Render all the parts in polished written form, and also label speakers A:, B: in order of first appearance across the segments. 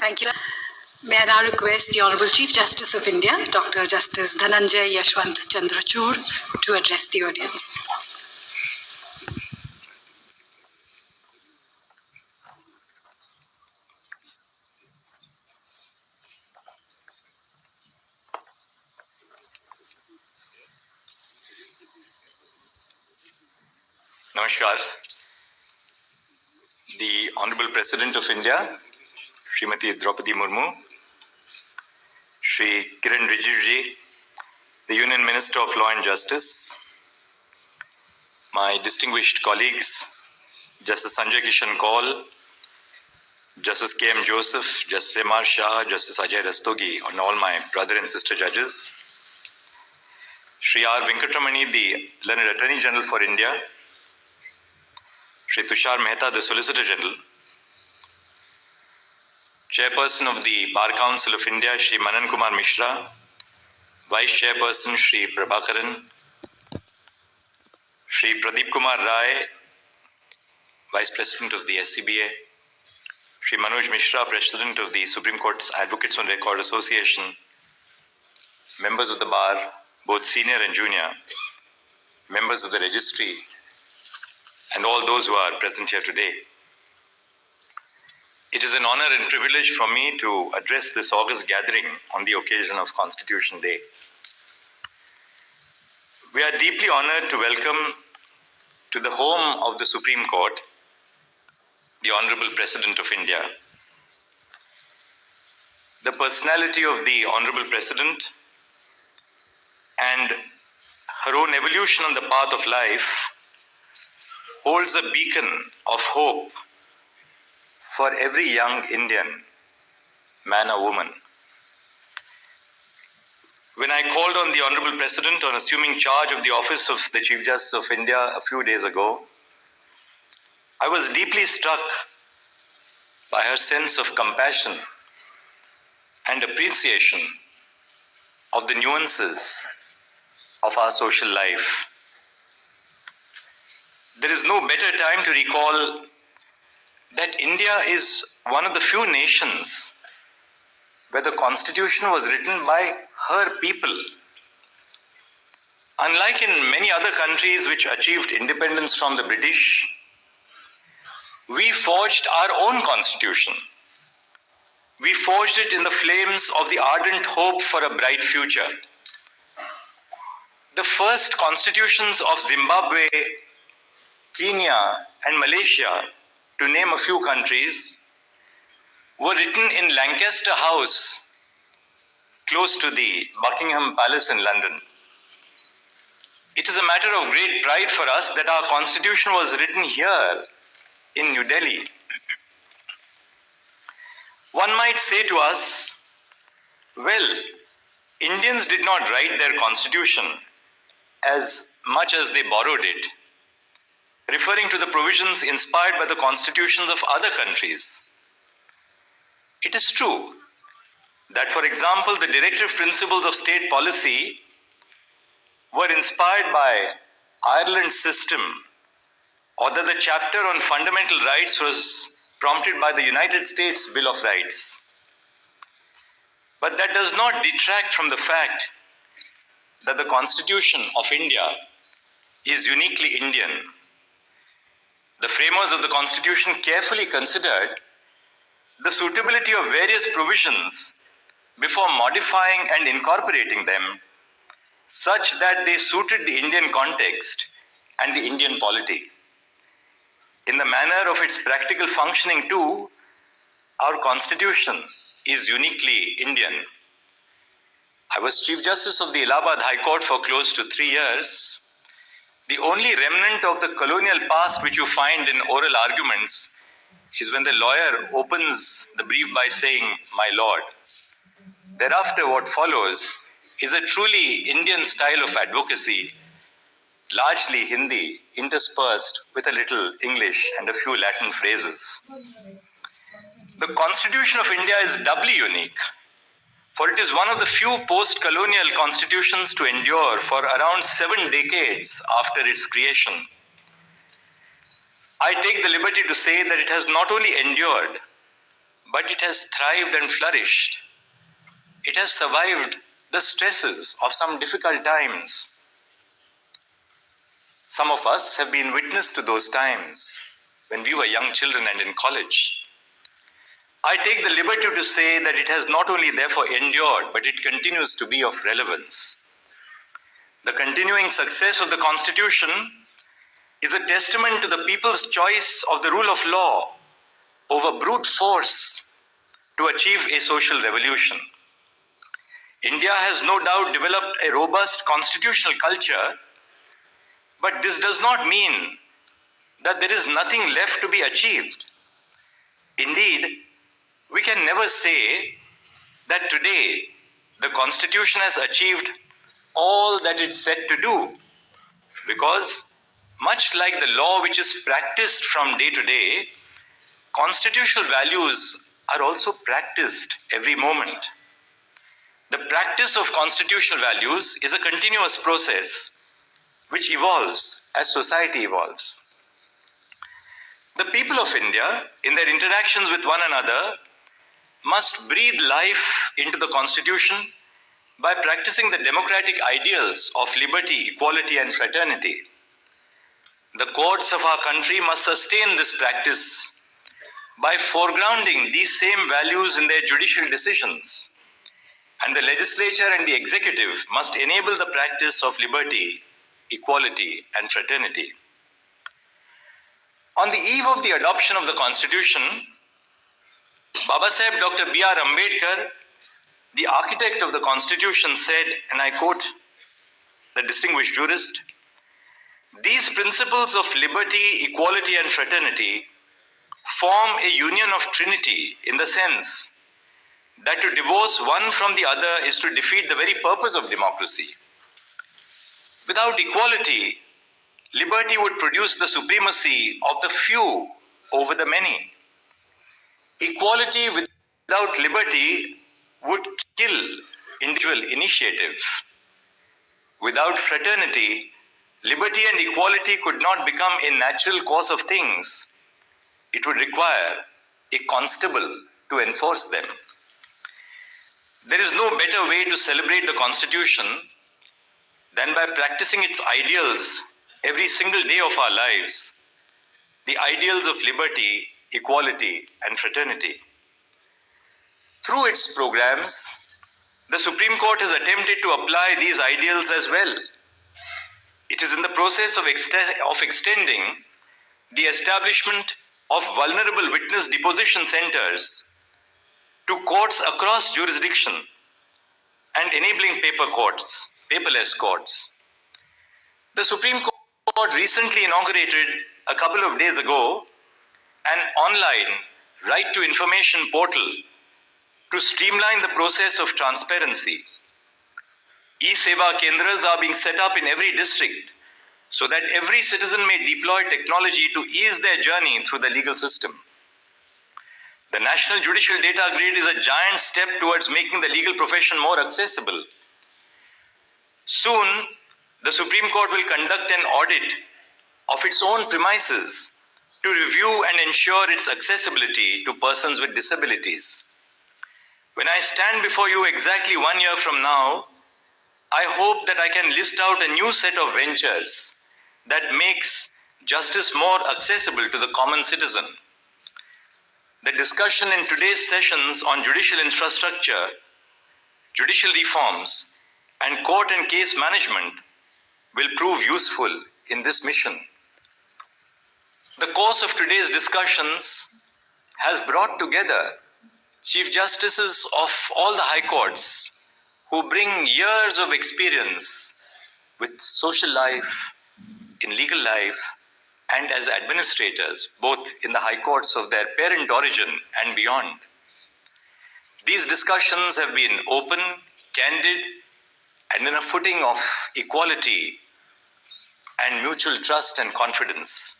A: Thank you. May I now request the Honourable Chief Justice of India, Dr. Justice Dhananjay Yashwant Chandrachud, to address the audience.
B: Namaskar. The Honorable President of India, Srimati Draupadi Murmu, Shri Kiran Rijiju, the Union Minister of Law and Justice, my distinguished colleagues, Justice Sanjay Kishan Kaul, Justice K.M. Joseph, Justice M.R. Shah, Justice Ajay Rastogi, and all my brother and sister judges, Shri R. Venkatramani, the Learned Attorney General for India, Shri Tushar Mehta, the Solicitor General, Chairperson of the Bar Council of India, Shri Manan Kumar Mishra, Vice Chairperson, Shri Prabhakaran, Shri Pradeep Kumar Rai, Vice President of the SCBA, Shri Manoj Mishra, President of the Supreme Court Advocates on Record Association, members of the Bar, both senior and junior, members of the Registry, and all those who are present here today. It is an honor and privilege for me to address this August gathering on the occasion of Constitution Day. We are deeply honored to welcome to the home of the Supreme Court the Honorable President of India. The personality of the Honorable President and her own evolution on the path of life holds a beacon of hope for every young Indian, man or woman. When I called on the Honorable President on assuming charge of the office of the Chief Justice of India a few days ago, I was deeply struck by her sense of compassion and appreciation of the nuances of our social life. There is no better time to recall that India is one of the few nations where the Constitution was written by her people. Unlike in many other countries which achieved independence from the British, we forged our own Constitution. We forged it in the flames of the ardent hope for a bright future. The first constitutions of Zimbabwe, Kenya, and Malaysia, to name a few countries, were written in Lancaster House, close to the Buckingham Palace in London. It is a matter of great pride for us that our Constitution was written here in New Delhi. One might say to us, well, Indians did not write their Constitution as much as they borrowed it, referring to the provisions inspired by the constitutions of other countries. It is true that, for example, the directive principles of state policy were inspired by Ireland's system, or that the chapter on fundamental rights was prompted by the United States Bill of Rights. But that does not detract from the fact that the Constitution of India is uniquely Indian. The framers of the Constitution carefully considered the suitability of various provisions before modifying and incorporating them such that they suited the Indian context and the Indian polity. In the manner of its practical functioning too, our Constitution is uniquely Indian. I was Chief Justice of the Allahabad High Court for close to 3 years. The only remnant of the colonial past which you find in oral arguments is when the lawyer opens the brief by saying, "My Lord." Thereafter, what follows is a truly Indian style of advocacy, largely Hindi, interspersed with a little English and a few Latin phrases. The Constitution of India is doubly unique, for it is one of the few post-colonial constitutions to endure for around 7 decades after its creation. I take the liberty to say that it has not only endured, but it has thrived and flourished. It has survived the stresses of some difficult times. Some of us have been witness to those times when we were young children and in college. I take the liberty to say that it has not only therefore endured, but it continues to be of relevance. The continuing success of the Constitution is a testament to the people's choice of the rule of law over brute force to achieve a social revolution. India has no doubt developed a robust constitutional culture, but this does not mean that there is nothing left to be achieved. Indeed, we can never say that today the Constitution has achieved all that it's set to do, because much like the law which is practiced from day to day, constitutional values are also practiced every moment. The practice of constitutional values is a continuous process which evolves as society evolves. The people of India, in their interactions with one another, must breathe life into the Constitution by practicing the democratic ideals of liberty, equality, and fraternity. The courts of our country must sustain this practice by foregrounding these same values in their judicial decisions. And the legislature and the executive must enable the practice of liberty, equality, and fraternity. On the eve of the adoption of the Constitution, Babasaheb Dr. B.R. Ambedkar, the architect of the Constitution, said, and I quote the distinguished jurist, "These principles of liberty, equality, and fraternity form a union of trinity in the sense that to divorce one from the other is to defeat the very purpose of democracy. Without equality, liberty would produce the supremacy of the few over the many. Equality without liberty would kill individual initiative. Without fraternity, liberty and equality could not become a natural course of things. It would require a constable to enforce them." There is no better way to celebrate the Constitution than by practicing its ideals every single day of our lives, the ideals of liberty, equality, and fraternity. Through its programs, the Supreme Court has attempted to apply these ideals as well. It is in the process of extending the establishment of vulnerable witness deposition centers to courts across jurisdiction and enabling paperless courts. The Supreme Court recently inaugurated, a couple of days ago, an online right to information portal to streamline the process of transparency. E-Seva Kendras are being set up in every district so that every citizen may deploy technology to ease their journey through the legal system. The National Judicial Data Grid is a giant step towards making the legal profession more accessible. Soon, the Supreme Court will conduct an audit of its own premises to review and ensure its accessibility to persons with disabilities. When I stand before you exactly 1 year from now, I hope that I can list out a new set of ventures that makes justice more accessible to the common citizen. The discussion in today's sessions on judicial infrastructure, judicial reforms, and court and case management will prove useful in this mission. The course of today's discussions has brought together Chief Justices of all the high courts who bring years of experience with social life, in legal life, and as administrators, both in the high courts of their parent origin and beyond. These discussions have been open, candid, and in a footing of equality and mutual trust and confidence.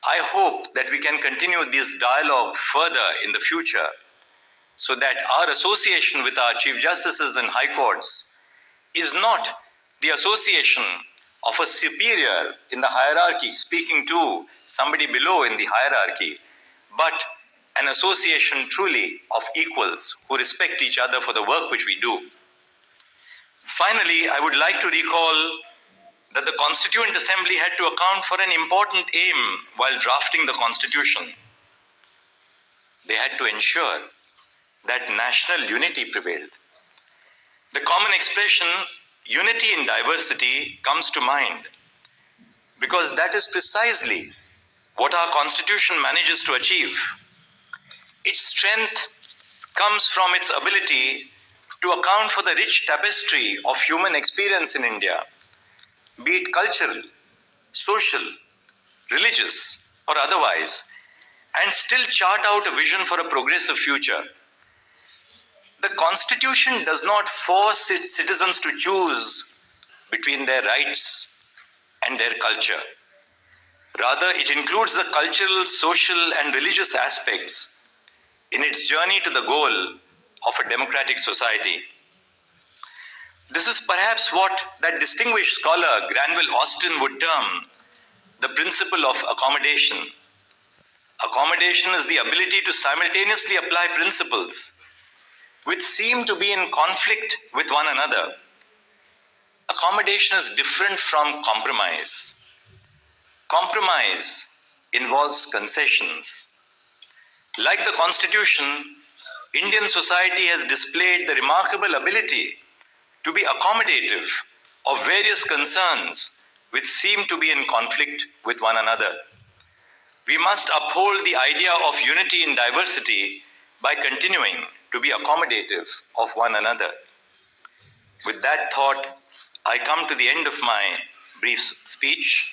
B: I hope that we can continue this dialogue further in the future so that our association with our Chief Justices and High Courts is not the association of a superior in the hierarchy speaking to somebody below in the hierarchy, but an association truly of equals who respect each other for the work which we do. Finally, I would like to recall that the Constituent Assembly had to account for an important aim while drafting the Constitution. They had to ensure that national unity prevailed. The common expression, unity in diversity, comes to mind because that is precisely what our Constitution manages to achieve. Its strength comes from its ability to account for the rich tapestry of human experience in India, be it cultural, social, religious, or otherwise, and still chart out a vision for a progressive future. The Constitution does not force its citizens to choose between their rights and their culture. Rather, it includes the cultural, social, and religious aspects in its journey to the goal of a democratic society. This is perhaps what that distinguished scholar Granville Austin would term the principle of accommodation. Accommodation is the ability to simultaneously apply principles which seem to be in conflict with one another. Accommodation is different from compromise. Compromise involves concessions. Like the Constitution, Indian society has displayed the remarkable ability to be accommodative of various concerns which seem to be in conflict with one another. We must uphold the idea of unity in diversity by continuing to be accommodative of one another. With that thought, I come to the end of my brief speech.